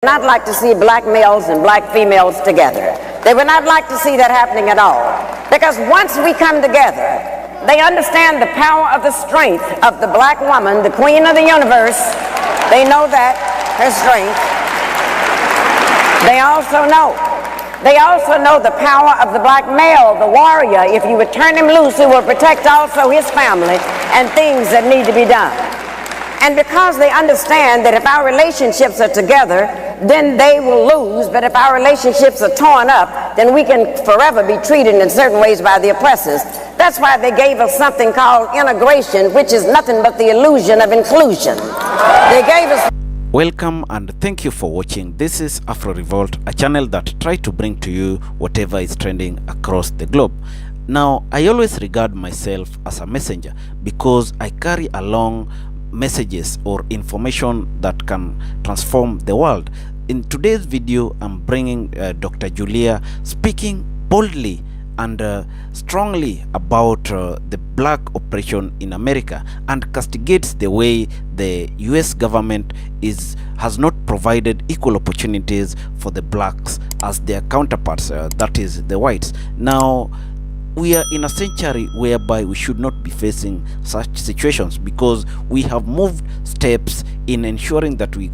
Not like to see black males and black females together. They would not like to see that happening at all. Because once we come together, they understand the power of the strength of the black woman, the queen of the universe. They know that, her strength. They also know the power of the black male, the warrior. If you would turn him loose, he will protect also his family and things that need to be done. And because they understand that if our relationships are together, then they will lose. But if our relationships are torn up, then we can forever be treated in certain ways by the oppressors. That's why they gave us something called integration, which is nothing but the illusion of inclusion. They gave us... Welcome and thank you for watching. This is Afro Revolt, a channel that tries to bring to you whatever is trending across the globe. Now, I always regard myself as a messenger because I carry along messages or information that can transform the world. In today's video, I'm bringing Dr. Julia speaking boldly and strongly about the black oppression in America, and castigates the way the US government has not provided equal opportunities for the blacks as their counterparts, that is the whites. Now, we are in a century whereby we should not be facing such situations because we have moved steps in ensuring that we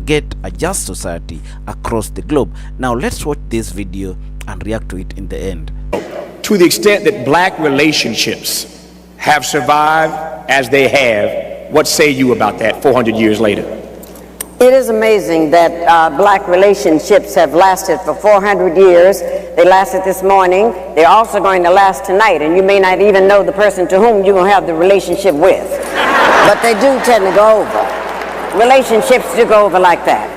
get a just society across the globe. Now let's watch this video and react to it in the end. To the extent that black relationships have survived as they have, what say you about that 400 years later? It is amazing that black relationships have lasted for 400 years. They lasted this morning. They're also going to last tonight, and you may not even know the person to whom you will have the relationship with. But they do tend to go over. Relationships do go over like that.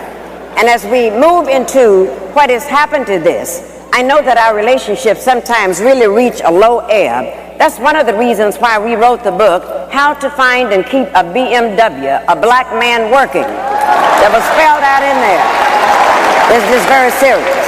And as we move into what has happened to this, I know that our relationships sometimes really reach a low ebb. That's one of the reasons why we wrote the book, How to Find and Keep a BMW, a Black Man Working. That was spelled out in there. It's just very serious.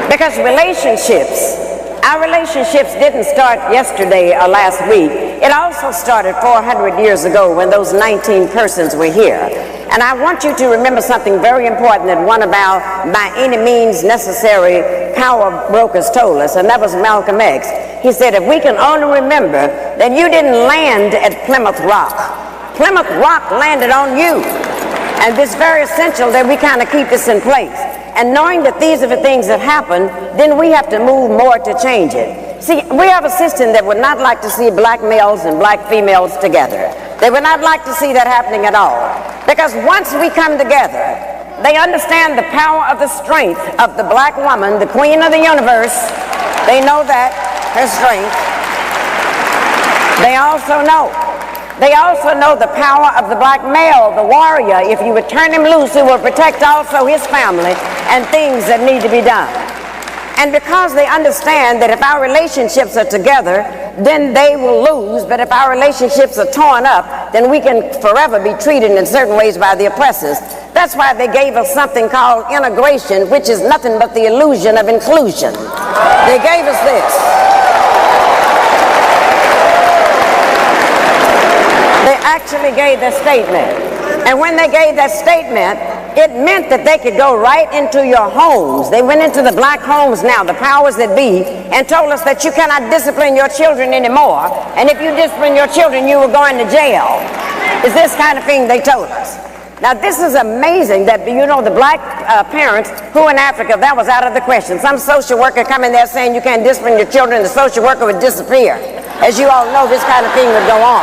Because our relationships didn't start yesterday or last week. It also started 400 years ago when those 19 persons were here. And I want you to remember something very important that one of our by any means necessary power brokers told us, and that was Malcolm X. He said, if we can only remember that you didn't land at Plymouth Rock. Plymouth Rock landed on you. And it's very essential that we kind of keep this in place. And knowing that these are the things that happen, then we have to move more to change it. See, we have a system that would not like to see black males and black females together. They would not like to see that happening at all. Because once we come together, they understand the power of the strength of the black woman, the queen of the universe. They know that, her strength. They also know the power of the black male, the warrior. If you would turn him loose, he will protect also his family and things that need to be done. And because they understand that if our relationships are together, then they will lose. But if our relationships are torn up, then we can forever be treated in certain ways by the oppressors. That's why they gave us something called integration, which is nothing but the illusion of inclusion. They gave us this. They actually gave that statement. And when they gave that statement, it meant that they could go right into your homes. They went into the black homes now, the powers that be, and told us that you cannot discipline your children anymore. And if you discipline your children, you will go into jail. It's this kind of thing they told us. Now, this is amazing that, you know, the black parents who in Africa, that was out of the question. Some social worker come in there saying you can't discipline your children, the social worker would disappear. As you all know, this kind of thing would go on.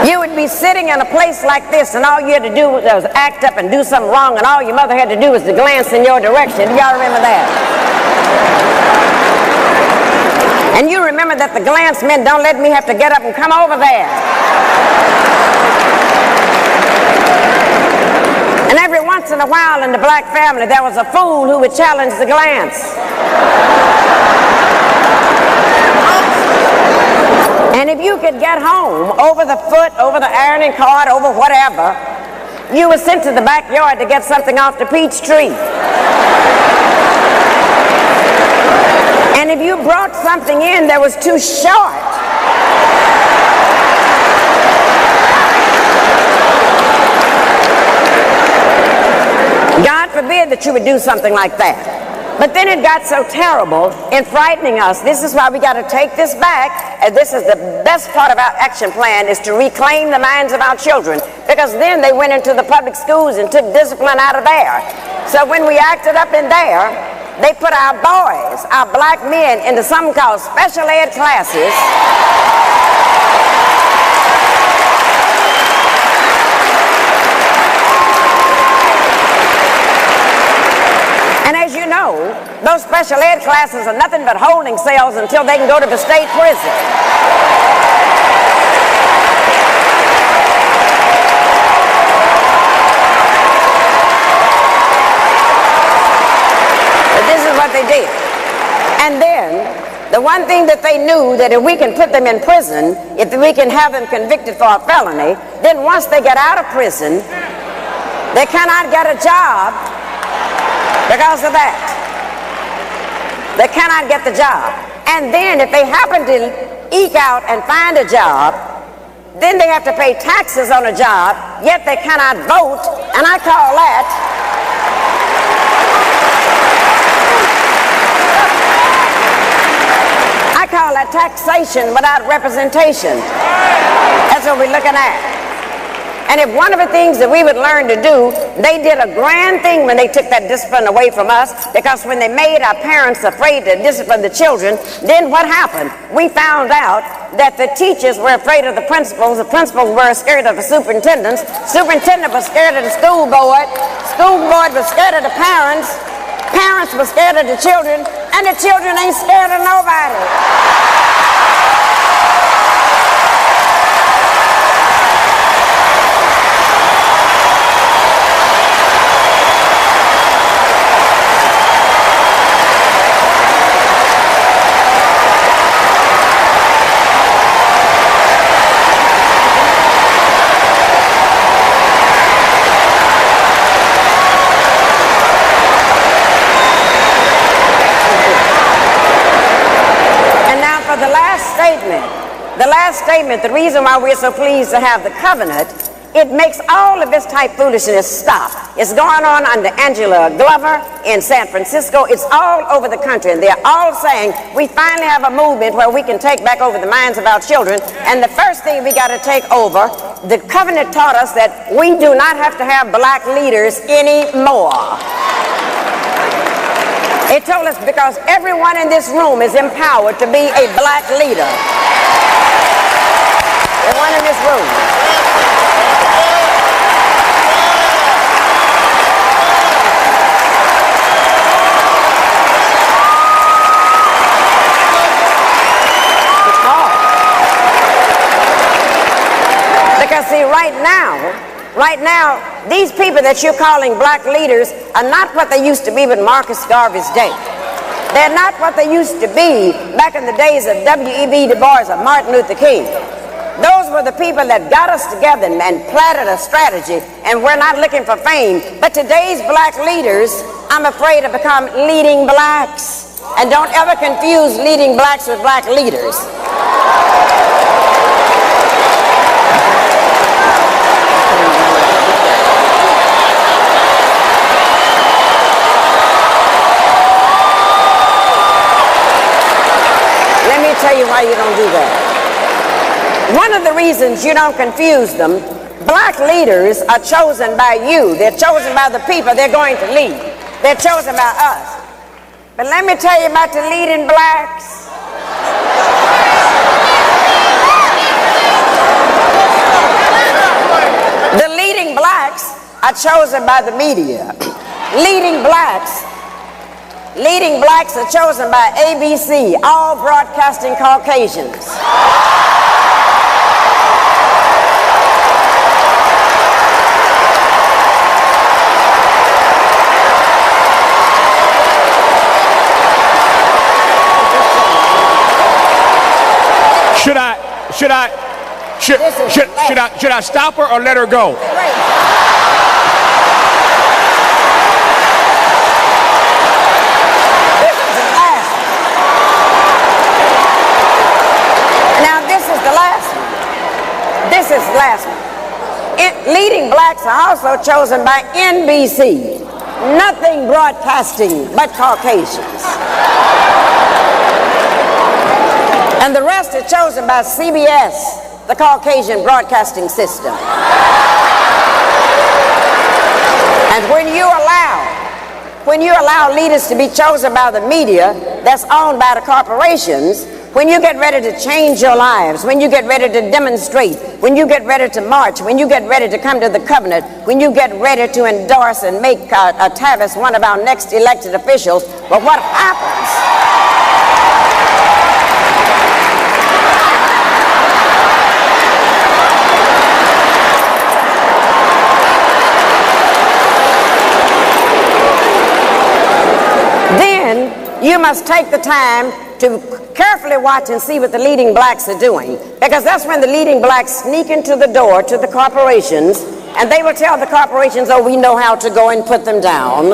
You would be sitting in a place like this, and all you had to do was act up and do something wrong, and all your mother had to do was to glance in your direction. Y'all remember that? And you remember that the glance meant, don't let me have to get up and come over there. And every once in a while in the black family, there was a fool who would challenge the glance. And if you could get home over the foot, over the ironing cart, over whatever, you were sent to the backyard to get something off the peach tree. And if you brought something in that was too short, idea that you would do something like that. But then it got so terrible in frightening us. This is why we got to take this back. And this is the best part of our action plan, is to reclaim the minds of our children. Because then they went into the public schools and took discipline out of there. So when we acted up in there, they put our boys, our black men, into something called special ed classes. And as you know, those special ed classes are nothing but holding cells until they can go to the state prison. But this is what they did. And then, the one thing that they knew, that if we can put them in prison, if we can have them convicted for a felony, then once they get out of prison, they cannot get a job because of that. They cannot get the job. And then if they happen to eke out and find a job, then they have to pay taxes on a job, yet they cannot vote, and I call that taxation without representation. That's what we're looking at. And if one of the things that we would learn to do, they did a grand thing when they took that discipline away from us, because when they made our parents afraid to discipline the children, then what happened? We found out that the teachers were afraid of the principals were scared of the superintendents was scared of the school board was scared of the parents were scared of the children, and the children ain't scared of nobody. The last statement, the reason why we're so pleased to have the covenant, it makes all of this type foolishness stop. It's going on under Angela Glover in San Francisco. It's all over the country, and they're all saying we finally have a movement where we can take back over the minds of our children. And the first thing we got to take over, the covenant taught us that we do not have to have black leaders anymore. It told us because everyone in this room is empowered to be a black leader. Everyone in this room. Because see, right now, these people that you're calling black leaders are not what they used to be with Marcus Garvey's day. They're not what they used to be back in the days of W.E.B. Du Bois or Martin Luther King. Those were the people that got us together and planted a strategy, and we're not looking for fame. But today's black leaders, I'm afraid, have become leading blacks. And don't ever confuse leading blacks with black leaders. Let me tell you why you don't do that. One of the reasons you don't confuse them, black leaders are chosen by you. They're chosen by the people they're going to lead. They're chosen by us. But let me tell you about the leading blacks. The leading blacks are chosen by the media. Leading blacks are chosen by ABC, all broadcasting Caucasians. Should I stop her or let her go? Now this is the last one. This is the last one. Leading blacks are also chosen by NBC. nothing broadcasting but Caucasians. And the rest are chosen by CBS, the Caucasian broadcasting system. And when you allow leaders to be chosen by the media that's owned by the corporations, when you get ready to change your lives, when you get ready to demonstrate, when you get ready to march, when you get ready to come to the covenant, when you get ready to endorse and make Tavis one of our next elected officials, but what happens? Then you must take the time to carefully watch and see what the leading blacks are doing, because that's when the leading blacks sneak into the door to the corporations, and they will tell the corporations, oh, we know how to go and put them down.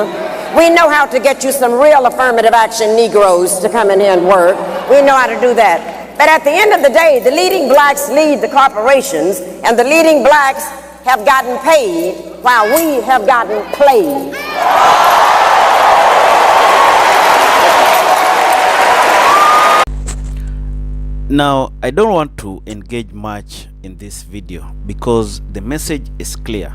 We know how to get you some real affirmative action Negroes to come in here and work. We know how to do that. But at the end of the day, the leading blacks lead the corporations, and the leading blacks have gotten paid while we have gotten played. Now, I don't want to engage much in this video because the message is clear.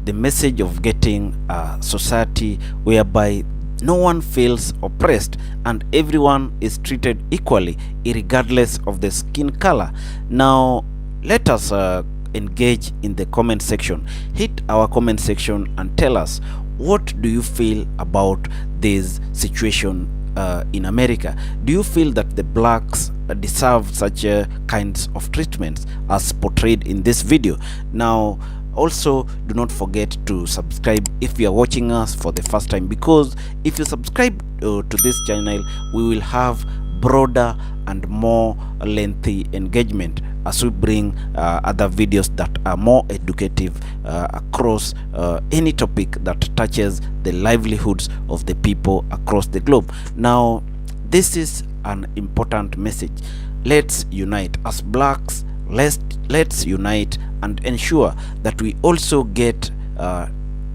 The message of getting a society whereby no one feels oppressed and everyone is treated equally, regardless of the skin color. Now, let us engage in the comment section. Hit our comment section and tell us, what do you feel about this situation in America? Do you feel that the blacks deserve such kinds of treatments as portrayed in this video? Now, also do not forget to subscribe if you are watching us for the first time, because if you subscribe to this channel, we will have broader and more lengthy engagement as we bring other videos that are more educative across any topic that touches the livelihoods of the people across the globe. Now, this is an important message. Let's unite as blacks. Let's unite and ensure that we also get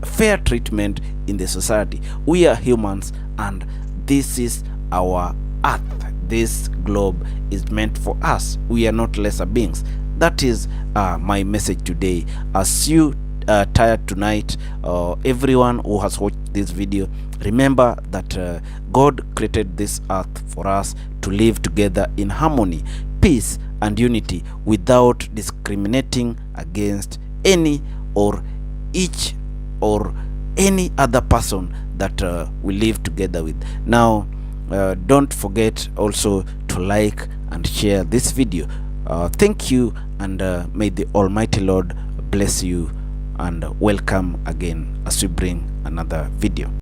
fair treatment in the society. We are humans, and this is our earth. This globe is meant for us. We are not lesser beings. That is my message today. As you tired tonight, everyone who has watched this video, remember that God created this earth for us to live together in harmony, peace and unity, without discriminating against any or each or any other person that we live together with. Now, don't forget also to like and share this video. Thank you, and may the Almighty Lord bless you, and welcome again as we bring another video.